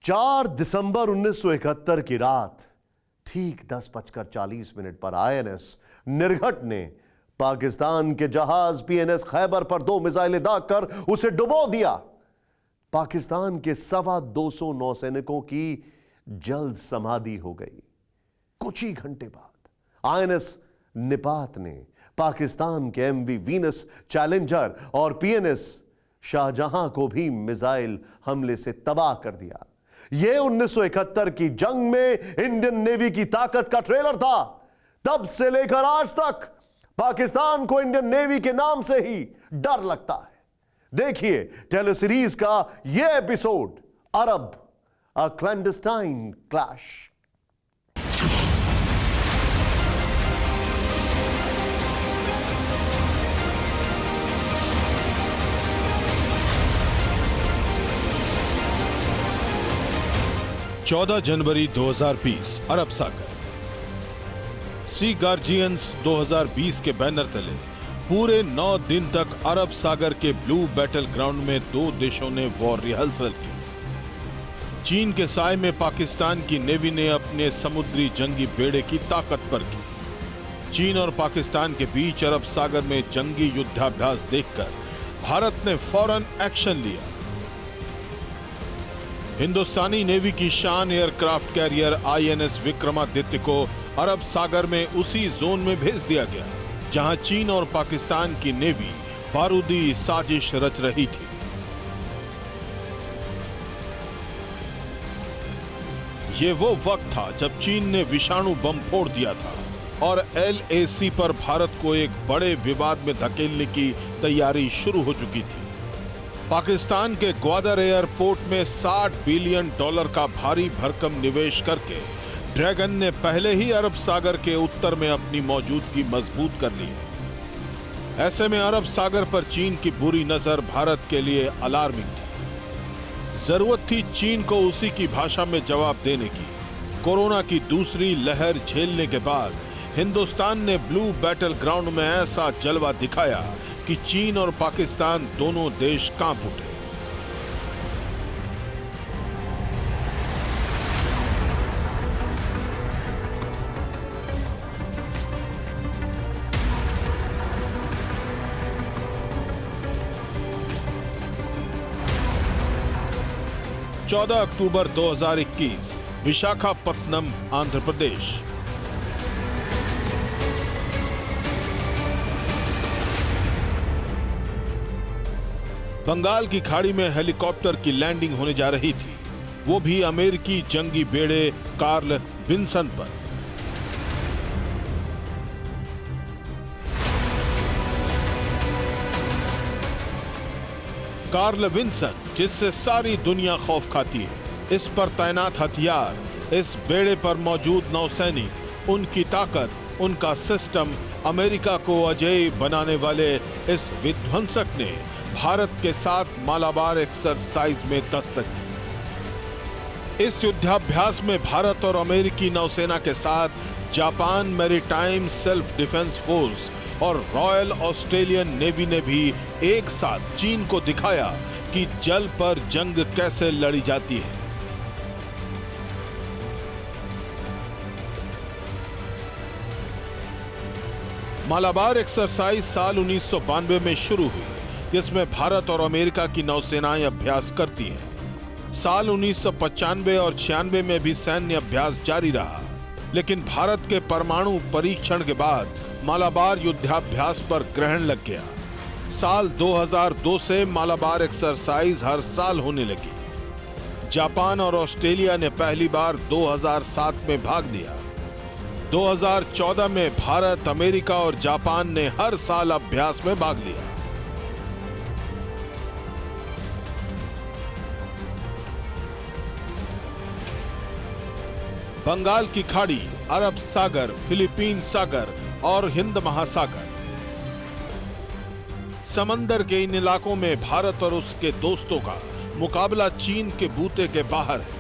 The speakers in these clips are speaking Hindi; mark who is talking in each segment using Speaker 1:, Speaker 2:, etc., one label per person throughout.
Speaker 1: 4 दिसंबर 1971 की रात ठीक 10:40 पर आईएनएस निर्घट ने पाकिस्तान के जहाज पीएनएस खैबर पर 2 मिसाइलें दागकर उसे डुबो दिया। पाकिस्तान के 225 नौसैनिकों की जल्द समाधि हो गई। कुछ ही घंटे बाद आईएनएस निपात ने पाकिस्तान के एमवी वीनस चैलेंजर और पीएनएस शाहजहां को भी मिसाइल हमले से तबाह कर दिया। यह 1971 की जंग में इंडियन नेवी की ताकत का ट्रेलर था। तब से लेकर आज तक पाकिस्तान को इंडियन नेवी के नाम से ही डर लगता है। देखिए टेलीसीरीज का यह एपिसोड, अरब, अ क्लैंडस्टाइन क्लैश।
Speaker 2: जनवरी 2020 अरब सागर। सी गार्जियंस 2020 के बैनर तले पूरे 9 दिन तक अरब सागर के ब्लू बैटल ग्राउंड में 2 देशों ने वॉर रिहर्सल की। चीन के साए में पाकिस्तान की नेवी ने अपने समुद्री जंगी बेड़े की ताकत परखी। चीन और पाकिस्तान के बीच अरब सागर में जंगी युद्धाभ्यास देखकर भारत ने फौरन एक्शन लिया। हिंदुस्तानी नेवी की शान एयरक्राफ्ट कैरियर आईएनएस विक्रमादित्य को अरब सागर में उसी जोन में भेज दिया गया जहां चीन और पाकिस्तान की नेवी बारूदी साजिश रच रही थी। ये वो वक्त था जब चीन ने विषाणु बम फोड़ दिया था और एलएसी पर भारत को एक बड़े विवाद में धकेलने की तैयारी शुरू हो चुकी थी। पाकिस्तान के ग्वादर एयरपोर्ट में $60 बिलियन का भारी भरकम निवेश करके ड्रैगन ने पहले ही अरब सागर के उत्तर में अपनी मौजूदगी मजबूत कर ली है। ऐसे में अरब सागर पर चीन की बुरी नजर भारत के लिए अलार्मिंग थी। जरूरत थी चीन को उसी की भाषा में जवाब देने की। कोरोना की दूसरी लहर झेलने के बाद हिंदुस्तान ने ब्लू बैटल ग्राउंड में ऐसा जलवा दिखाया कि चीन और पाकिस्तान दोनों देश कांप उठे। अक्टूबर 2021 विशाखापत्तनम, आंध्र प्रदेश। बंगाल की खाड़ी में हेलीकॉप्टर की लैंडिंग होने जा रही थी, वो भी अमेरिकी जंगी बेड़े कार्ल विंसन पर। कार्ल विंसन, जिससे सारी दुनिया खौफ खाती है, इस पर तैनात हथियार, इस बेड़े पर मौजूद नौसैनिक, उनकी ताकत, उनका सिस्टम, अमेरिका को अजेय बनाने वाले इस विध्वंसक ने भारत के साथ मालाबार एक्सरसाइज में दस्तक दी। इस युद्धाभ्यास में भारत और अमेरिकी नौसेना के साथ Japan maritime self defence force और रॉयल ऑस्ट्रेलियन नेवी ने भी एक साथ चीन को दिखाया कि जल पर जंग कैसे लड़ी जाती है। मालाबार एक्सरसाइज साल 1992 में शुरू हुई, जिसमें भारत और अमेरिका की नौसेनाएं अभ्यास करती हैं। साल 1995 और 96 में भी सैन्य अभ्यास जारी रहा, लेकिन भारत के परमाणु परीक्षण के बाद मालाबार युद्धाभ्यास पर ग्रहण लग गया। साल 2002 से मालाबार एक्सरसाइज हर साल होने लगी। जापान और ऑस्ट्रेलिया ने पहली बार 2007 में भाग लिया। 2014 में भारत, अमेरिका और जापान ने हर साल अभ्यास में भाग लिया। बंगाल की खाड़ी, अरब सागर, फिलीपीन सागर और हिंद महासागर, समंदर के इन इलाकों में भारत और उसके दोस्तों का मुकाबला चीन के बूते के बाहर है।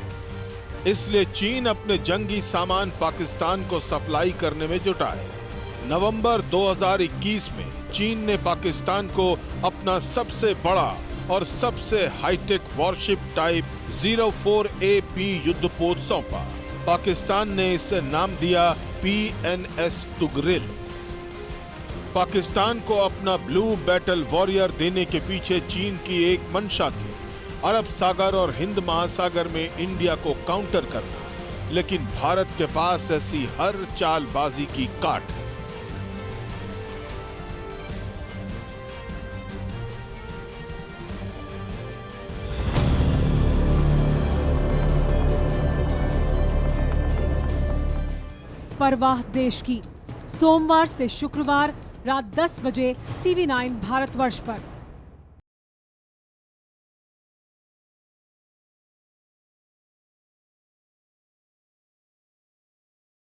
Speaker 2: इसलिए चीन अपने जंगी सामान पाकिस्तान को सप्लाई करने में जुटा है। नवंबर 2021 में चीन ने पाकिस्तान को अपना सबसे बड़ा और सबसे हाईटेक वॉरशिप टाइप 04AP युद्धपोत सौंपा। पाकिस्तान ने इसे नाम दिया PNS टुगरिल। पाकिस्तान को अपना ब्लू बैटल वॉरियर देने के पीछे चीन की एक मंशा थी, अरब सागर और हिंद महासागर में इंडिया को काउंटर करना। लेकिन भारत के पास ऐसी हर चालबाजी की काट है।
Speaker 3: परवाह देश की, सोमवार से शुक्रवार रात 10 बजे TV9 भारतवर्ष पर।